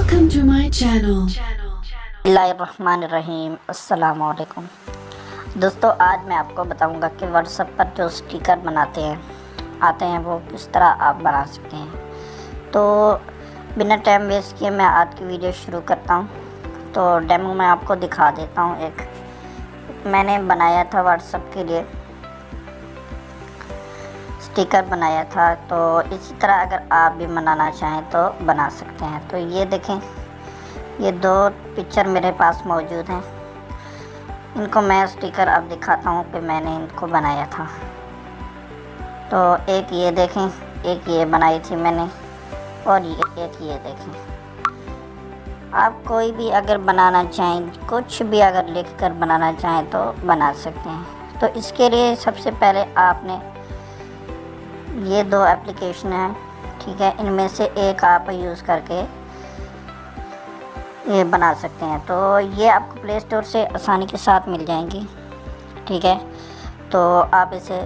Welcome to my channel. बिस्मिल्लाहिर्रहमानिर्रहीम। अस्सलाम वालेकुम दोस्तों, आज मैं आपको बताऊंगा कि व्हाट्सएप पर जो स्टिकर बनाते हैं वो किस तरह आप बना सकते हैं। तो बिना टाइम वेस्ट किए मैं आज की वीडियो शुरू करता हूं। तो डेमो मैं आपको दिखा देता हूं। एक मैंने बनाया था व्हाट्सएप के लिए स्टिकर बनाया था। तो इसी तरह अगर आप भी बनाना चाहें तो बना सकते हैं। तो ये देखें, ये दो पिक्चर मेरे पास मौजूद हैं। इनको मैं स्टिकर अब दिखाता हूँ कि मैंने इनको बनाया था। तो एक ये देखें, एक ये बनाई थी मैंने, और एक ये देखें। आप कोई भी अगर बनाना चाहें, कुछ भी अगर लिख कर बनाना चाहें तो बना सकते हैं। तो इसके लिए सबसे पहले आपने ये दो एप्लीकेशन हैं, ठीक है, इनमें से एक आप यूज़ करके ये बना सकते हैं। तो ये आपको प्ले स्टोर से आसानी के साथ मिल जाएंगी, ठीक है। तो आप इसे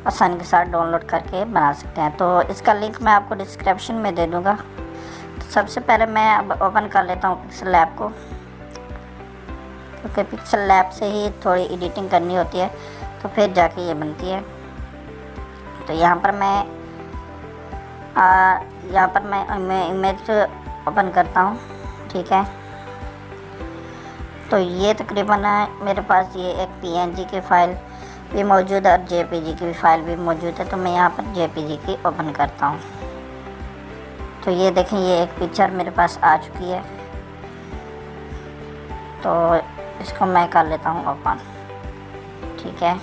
आसानी के साथ डाउनलोड करके बना सकते हैं। तो इसका लिंक मैं आपको डिस्क्रिप्शन में दे दूँगा। तो सबसे पहले मैं अब ओपन कर लेता हूँ पिक्सल लैब को, क्योंकि पिक्सल लैब से ही थोड़ी एडिटिंग करनी होती है, तो फिर जाके ये बनती है। तो यहाँ पर मैं इमेज ओपन करता हूँ, ठीक है। तो ये तकरीबन मेरे पास ये एक PNG की फ़ाइल भी मौजूद है और JPG की भी फ़ाइल भी मौजूद है। तो मैं यहाँ पर JPG की ओपन करता हूँ। तो ये देखें, ये एक पिक्चर मेरे पास आ चुकी है। तो इसको मैं कर लेता हूँ ओपन, ठीक है।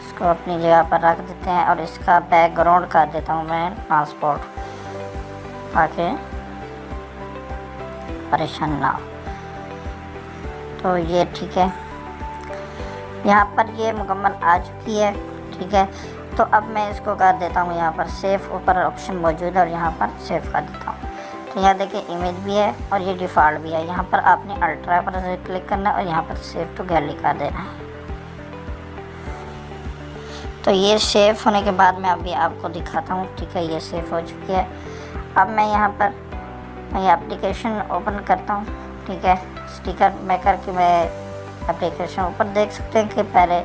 इसको अपनी जगह पर रख देते हैं और इसका बैकग्राउंड कर देता हूँ मैं ट्रांसपोर्ट, ताकि परेशान ना हो। तो ये ठीक है, यहाँ पर ये मुकम्मल आ चुकी है, ठीक है। तो अब मैं इसको कर देता हूँ, यहाँ पर सेव ऊपर ऑप्शन मौजूद है और यहाँ पर सेव कर देता हूँ। तो यहाँ देखिए इमेज भी है और ये डिफ़ॉल्ट भी है। यहाँ पर आपने अल्ट्रा पर क्लिक करना है और यहाँ पर सेव टू गैलरी कर देना है। तो ये सेव होने के बाद मैं अभी आपको दिखाता हूँ, ठीक है। ये सेव हो चुकी है। अब मैं यहाँ पर ये एप्लीकेशन ओपन करता हूँ, ठीक है। स्टिकर मेकर की मैं एप्लीकेशन ऊपर देख सकते हैं कि पहले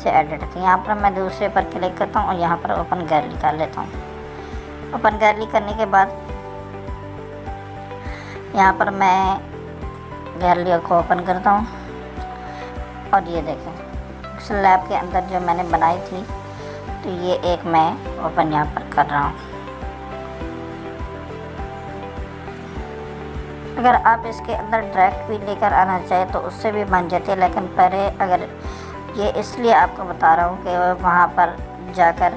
से एडिट थी। यहाँ पर मैं दूसरे पर क्लिक करता हूँ और यहाँ पर ओपन गैलरी कर लेता हूँ। ओपन गैलरी करने के बाद यहाँ पर मैं गैलरी को ओपन करता हूँ और ये देखें पिक्सल लैब के अंदर जो मैंने बनाई थी, तो ये एक मैं ओपन यहाँ पर कर रहा हूँ। अगर आप इसके अंदर डायरेक्ट भी लेकर आना चाहें तो उससे भी बन जाती है, लेकिन पहले अगर ये इसलिए आपको बता रहा हूँ कि वहाँ पर जाकर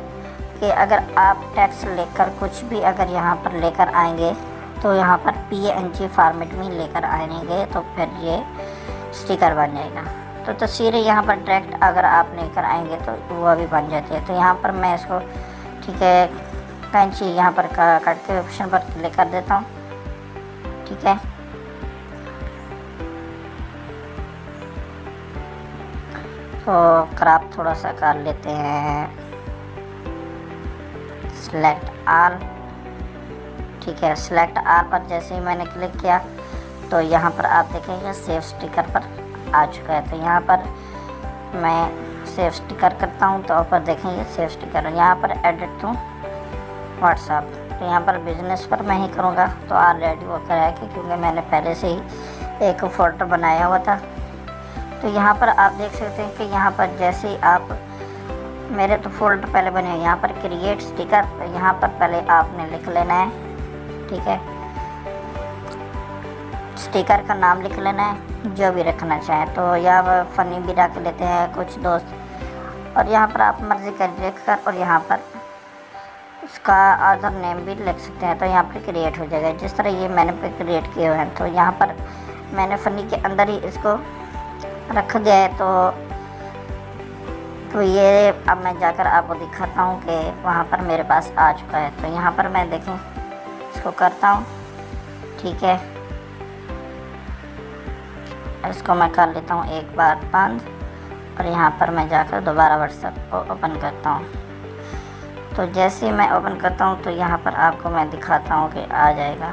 कि अगर आप टेक्स्ट लेकर कुछ भी अगर यहाँ पर लेकर आएंगे तो यहाँ पर PNG फॉर्मेट में लेकर आएंगे तो फिर ये स्टिकर बन जाएगा। तो तस्वीरें यहाँ पर डायरेक्ट अगर आप लेकर आएंगे तो वह भी बन जाती है। तो यहाँ पर मैं इसको, ठीक है, कैंची यहाँ पर कट के ऑप्शन पर क्लिक कर देता हूँ, ठीक है। तो क्रॉप थोड़ा सा कर लेते हैं, सिलेक्ट ऑल, ठीक है। सिलेक्ट ऑल पर जैसे ही मैंने क्लिक किया तो यहाँ पर आप देखेंगे सेव स्टिकर पर आ चुका है। तो यहाँ पर मैं सेव स्टिकर करता हूँ तो ऊपर देखेंगे सेव स्टिकर, यहाँ पर एडिट टू व्हाट्सएप। तो यहाँ पर बिजनेस पर मैं ही करूँगा। तो ऑलरेडी वो कर है क्योंकि मैंने पहले से ही एक फोल्डर बनाया हुआ था। तो यहाँ पर आप देख सकते हैं कि यहाँ पर जैसे ही आप, मेरे तो फोल्डर पहले बने हैं, यहाँ पर क्रिएट स्टिकर, यहाँ पर पहले आपने लिख लेना है, ठीक है। स्टिकर का नाम लिख लेना है जो भी रखना चाहें। तो यहाँ फ़नी भी रख लेते हैं कुछ दोस्त, और यहाँ पर आप मर्ज़ी कर लिख कर और यहाँ पर उसका अदर नेम भी लिख सकते हैं। तो यहाँ पर क्रिएट हो जाएगा, जिस तरह ये मैंने क्रिएट किए हुए हैं। तो यहाँ पर मैंने फ़नी के अंदर ही इसको रख दिया है। तो ये अब मैं जाकर आपको दिखाता हूँ कि वहाँ पर मेरे पास आ चुका है। तो यहाँ पर मैं देखें इसको करता हूँ, ठीक है। इसको मैं कर लेता हूँ एक बार बंद और यहाँ पर मैं जाकर दोबारा व्हाट्सएप को ओपन करता हूँ। तो जैसे ही मैं ओपन करता हूँ तो यहाँ पर आपको मैं दिखाता हूँ कि आ जाएगा।